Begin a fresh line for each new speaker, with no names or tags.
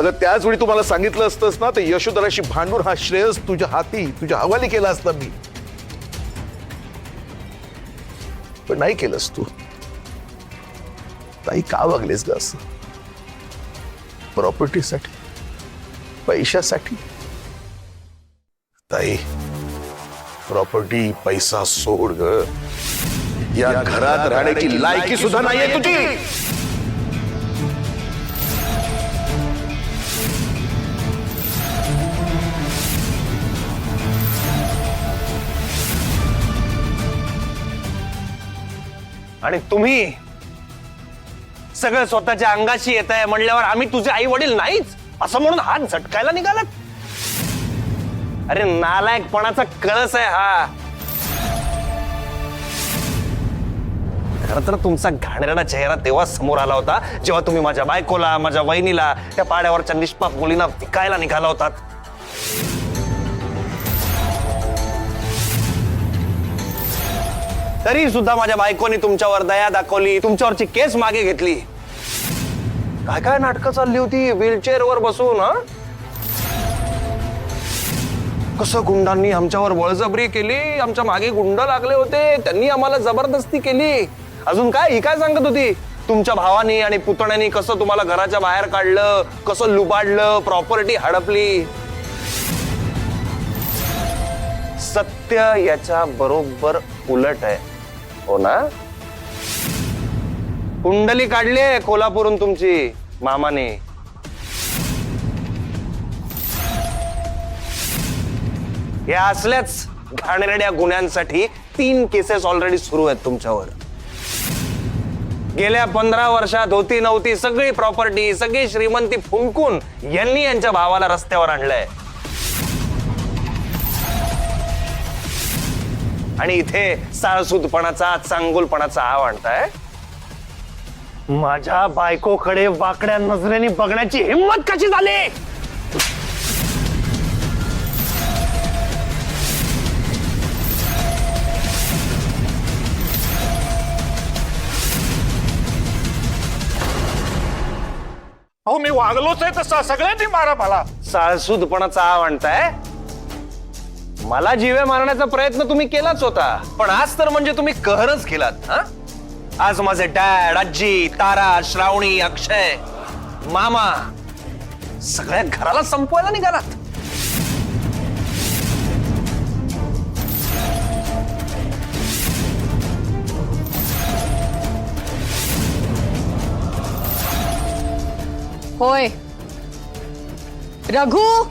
अगं त्याच वेळी तुम्हाला सांगितलं असतंस ना तर यशोधराशी भांडून हा श्रेयस तुझ्या हाती तुझ्या हवाली केला असता मी, पण नाही केलंस तू. ताई का वागलेस ग असं? प्रॉपर्टीसाठी, पैशासाठी? ताई प्रॉपर्टी पैसा सोड ग, या घरात राहण्याची लायकी सुद्धा नाहीये तुझी.
आणि तुम्ही सगळं स्वतःच्या अंगाशी येत आहे म्हणल्यावर आम्ही तुझे आई वडील नाहीच असं म्हणून हात झटकायला निघालात? अरे नालायकपणाचा कळस आहे हा. खरं तर तुमचा घाणेरडा चेहरा तेव्हा समोर आला होता जेव्हा तुम्ही माझ्या बायकोला, माझ्या वहिनीला त्या पाड्यावरच्या निष्पाप मुलींना विकायला निघाला होतात. तरी सुद्धा माझ्या बायकोनी तुमच्यावर दया दाखवली, तुमच्यावरची केस मागे घेतली. काय काय नाटकं चालली होती व्हीलचेअर वर बसून. हा कसं गुंडांनी आमच्यावर बळजबरी केली, आमच्या मागे गुंड लागले होते, त्यांनी आम्हाला जबरदस्ती केली. अजून काय ही काय सांगत होती तुमच्या भावानी आणि पुतण्यानी कसं तुम्हाला घराच्या बाहेर काढलं, कसं लुबाडलं, प्रॉपर्टी हडपली. सत्य याच्या बरोबर उलट आहे, हो ना? कुंडली काढली कोल्हापूरून तुमची मामाने. या असल्याच घाणेरड्या गुन्ह्यांसाठी 3 केसेस ऑलरेडी सुरू आहेत तुमच्यावर. गेल्या 15 वर्षात होती नव्हती सगळी प्रॉपर्टी, सगळी श्रीमंती फुंकून यांनी यांच्या भावाला रस्त्यावर आणलंय. आणि इथे साळसूदपणाचा, चांगुलपणाचा आव आणताय. माझ्या बायकोकडे वाकड्या नजरेने बघण्याची हिंमत कशी झाली?
अहो मी वागलोच आहे तसा, सगळ्यांनी मारा मला.
साळसूदपणाचा आव आणताय. मला जीवे मारण्याचा प्रयत्न तुम्ही केलाच होता, पण आज तर म्हणजे तुम्ही कहरच केलात. हा आज माझे डॅड, आजी, तारा, श्रावणी, अक्षय, मामा सगळ्या घराला संपवायला निघालात.
होय रघु,